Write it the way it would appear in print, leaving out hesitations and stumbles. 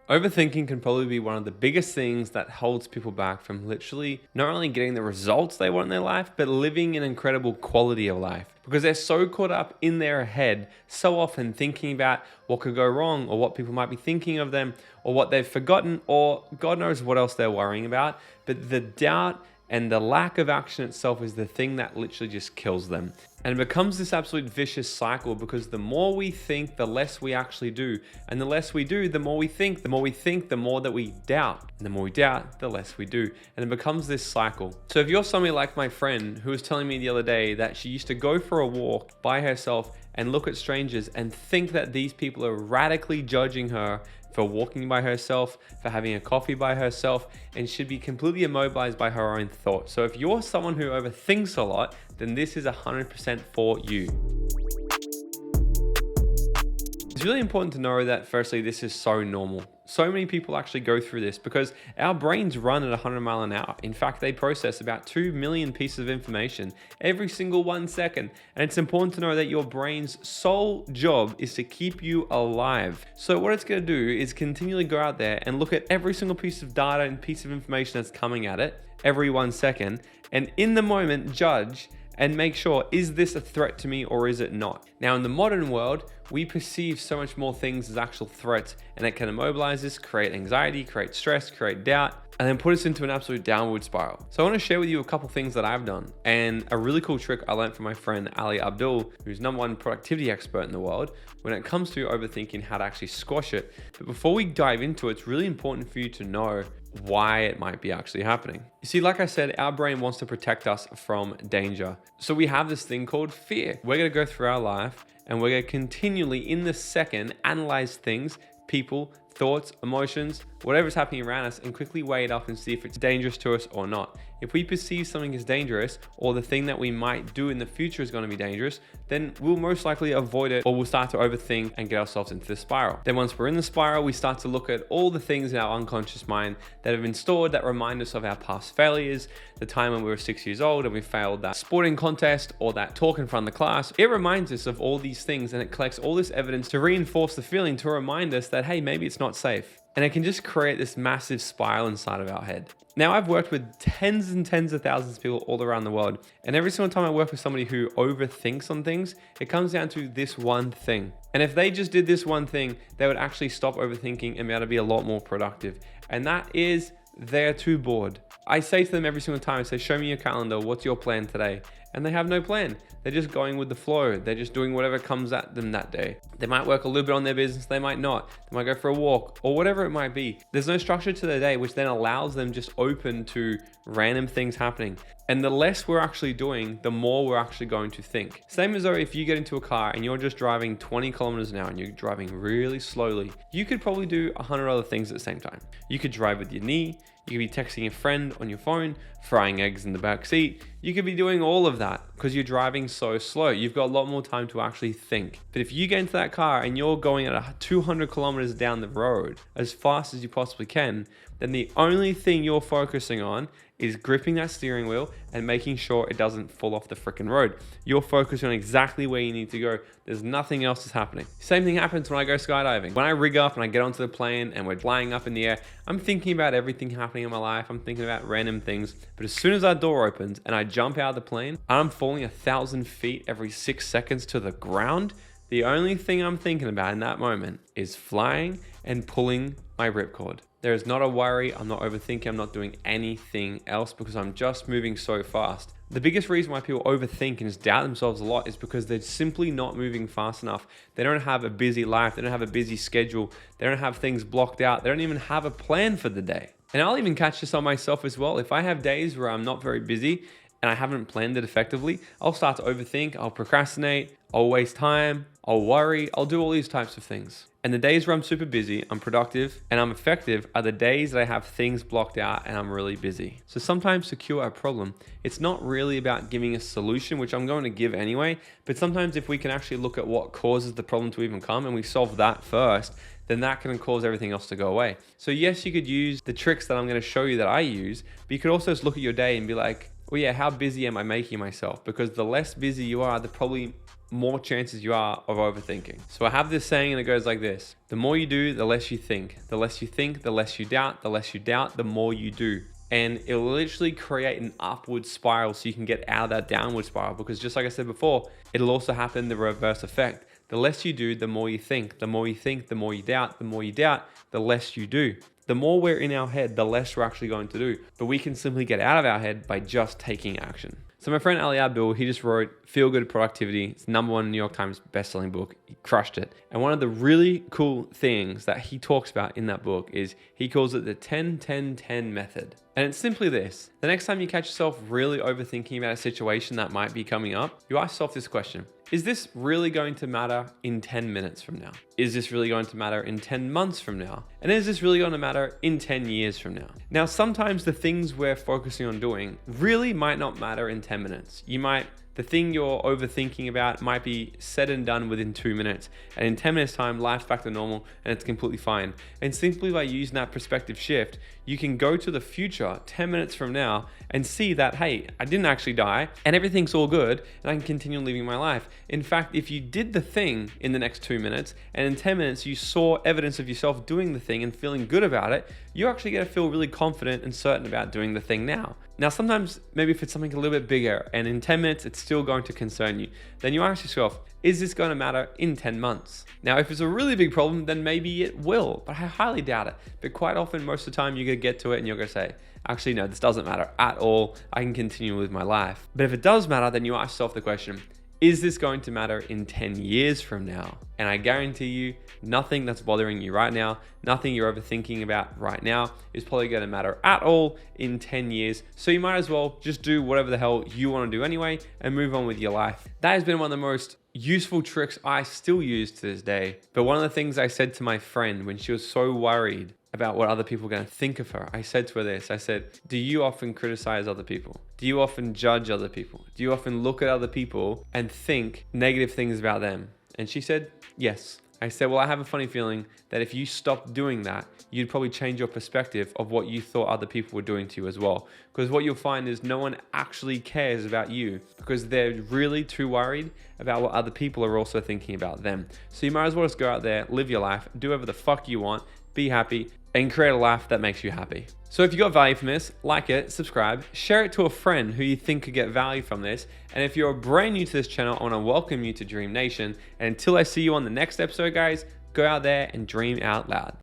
Overthinking can probably be one of the biggest things that holds people back from literally not only getting the results they want in their life, but living an incredible quality of life. Because they're so caught up in their head, so often thinking about what could go wrong or what people might be thinking of them or what they've forgotten or God knows what else they're worrying about. But the doubt and the lack of action itself is the thing that literally just kills them. And it becomes this absolute vicious cycle because the more we think, the less we actually do. And the less we do, the more we think. The more we think, the more that we doubt. And the more we doubt, the less we do. And it becomes this cycle. So if you're somebody like my friend who was telling me the other day that she used to go for a walk by herself and look at strangers and think that these people are radically judging her for walking by herself, for having a coffee by herself, and should be completely immobilized by her own thoughts. So if you're someone who overthinks a lot, then this is 100% for you. It's really important to know that firstly, this is so normal. So many people actually go through this because our brains run at 100 miles an hour. In fact, they process about 2 million pieces of information every single 1 second. And it's important to know that your brain's sole job is to keep you alive. So what it's going to do is continually go out there and look at every single piece of data and piece of information that's coming at it every 1 second. And in the moment, judge and make sure, is this a threat to me or is it not? Now, in the modern world, we perceive so much more things as actual threats, and it can immobilize us, create anxiety, create stress, create doubt, and then put us into an absolute downward spiral. So I want to share with you a couple things that I've done and a really cool trick I learned from my friend Ali Abdul, who's #1 productivity expert in the world when it comes to overthinking, how to actually squash it. But before we dive into it, it's really important for you to know why it might be actually happening. You see, like I said, our brain wants to protect us from danger. So we have this thing called fear. We're going to go through our life and we're going to continually in the second analyze things, people, thoughts, emotions, whatever's happening around us, and quickly weigh it up and see if it's dangerous to us or not. If we perceive something as dangerous, or the thing that we might do in the future is going to be dangerous, then we'll most likely avoid it, or we'll start to overthink and get ourselves into the spiral. Then once we're in the spiral, we start to look at all the things in our unconscious mind that have been stored that remind us of our past failures, the time when we were 6 years old and we failed that sporting contest or that talk in front of the class. It reminds us of all these things, and it collects all this evidence to reinforce the feeling, to remind us that, hey, maybe it's not safe. And it can just create this massive spiral inside of our head. Now, I've worked with tens and tens of thousands of people all around the world. And every single time I work with somebody who overthinks on things, it comes down to this one thing. And if they just did this one thing, they would actually stop overthinking and be able to be a lot more productive. And that is, they're too bored. I say to them every single time, I say, show me your calendar. What's your plan today? And they have no plan. They're just going with the flow. They're just doing whatever comes at them that day. They might work a little bit on their business. They might not. They might go for a walk or whatever it might be. There's no structure to their day, which then allows them just open to random things happening. And the less we're actually doing, the more we're actually going to think. Same as though if you get into a car and you're just driving 20 kilometers an hour and you're driving really slowly, you could probably do 100 other things at the same time. You could drive with your knee. You could be texting a friend on your phone, frying eggs in the back seat. You could be doing all of that because you're driving so slow. You've got a lot more time to actually think. But if you get into that car and you're going at 200 kilometers down the road as fast as you possibly can, then the only thing you're focusing on is gripping that steering wheel and making sure it doesn't fall off the freaking road. You're focusing on exactly where you need to go. There's nothing else that's happening. Same thing happens when I go skydiving. When I rig up and I get onto the plane and we're flying up in the air, I'm thinking about everything happening in my life. I'm thinking about random things. But as soon as that door opens and I jump out of the plane, I'm falling 1,000 feet every 6 seconds to the ground. The only thing I'm thinking about in that moment is flying and pulling my ripcord. There is not a worry. I'm not overthinking. I'm not doing anything else because I'm just moving so fast. The biggest reason why people overthink and just doubt themselves a lot is because they're simply not moving fast enough. They don't have a busy life. They don't have a busy schedule. They don't have things blocked out. They don't even have a plan for the day. And I'll even catch this on myself as well. If I have days where I'm not very busy and I haven't planned it effectively, I'll start to overthink. I'll procrastinate. I'll waste time. I'll worry. I'll do all these types of things. And the days where I'm super busy, I'm productive, and I'm effective are the days that I have things blocked out and I'm really busy. So sometimes to cure a problem, it's not really about giving a solution, which I'm going to give anyway, but sometimes if we can actually look at what causes the problem to even come and we solve that first, then that can cause everything else to go away. So yes, you could use the tricks that I'm going to show you that I use, but you could also just look at your day and be like, well, yeah, how busy am I making myself? Because the less busy you are, the probably more chances you are of overthinking. So I have this saying and it goes like this: the more you do, the less you think. The less you think, the less you doubt. The less you doubt, the more you do. And it'll literally create an upward spiral so you can get out of that downward spiral, because just like I said before, it'll also happen the reverse effect. The less you do, the more you think. The more you think, the more you doubt. The more you doubt, the less you do. The more we're in our head, the less we're actually going to do. But we can simply get out of our head by just taking action. So my friend Ali Abdul, he just wrote Feel Good Productivity. It's #1 New York Times bestselling book. He crushed it. And one of the really cool things that he talks about in that book is he calls it the 10-10-10 method. And it's simply this: the next time you catch yourself really overthinking about a situation that might be coming up, you ask yourself this question: is this really going to matter in 10 minutes from now? Is this really going to matter in 10 months from now? And is this really going to matter in 10 years from now? Now, sometimes the things we're focusing on doing really might not matter in 10 minutes. The thing you're overthinking about might be said and done within 2 minutes. And in 10 minutes time, life's back to normal and it's completely fine. And simply by using that perspective shift, you can go to the future 10 minutes from now and see that, hey, I didn't actually die and everything's all good and I can continue living my life. In fact, if you did the thing in the next 2 minutes and in 10 minutes you saw evidence of yourself doing the thing and feeling good about it, you're actually going to feel really confident and certain about doing the thing now. Now, sometimes maybe if it's something a little bit bigger and in 10 minutes it's still going to concern you, then you ask yourself, is this going to matter in 10 months? Now, if it's a really big problem, then maybe it will, but I highly doubt it. But quite often, most of the time, you're going to get to it and you're going to say, actually, no, this doesn't matter at all. I can continue with my life. But if it does matter, then you ask yourself the question, is this going to matter in 10 years from now? And I guarantee you, nothing that's bothering you right now, nothing you're overthinking about right now is probably going to matter at all in 10 years. So you might as well just do whatever the hell you want to do anyway and move on with your life. That has been one of the most useful tricks I still use to this day. But one of the things I said to my friend when she was so worried about what other people are going to think of her, I said to her this: I said, do you often criticize other people? Do you often judge other people? Do you often look at other people and think negative things about them? And she said, yes. I said, well, I have a funny feeling that if you stopped doing that, you'd probably change your perspective of what you thought other people were doing to you as well. Because what you'll find is no one actually cares about you because they're really too worried about what other people are also thinking about them. So you might as well just go out there, live your life, do whatever the fuck you want, be happy, and create a life that makes you happy. So if you got value from this, like it, subscribe, share it to a friend who you think could get value from this. And if you're brand new to this channel, I want to welcome you to Dream Nation. And until I see you on the next episode, guys, go out there and dream out loud.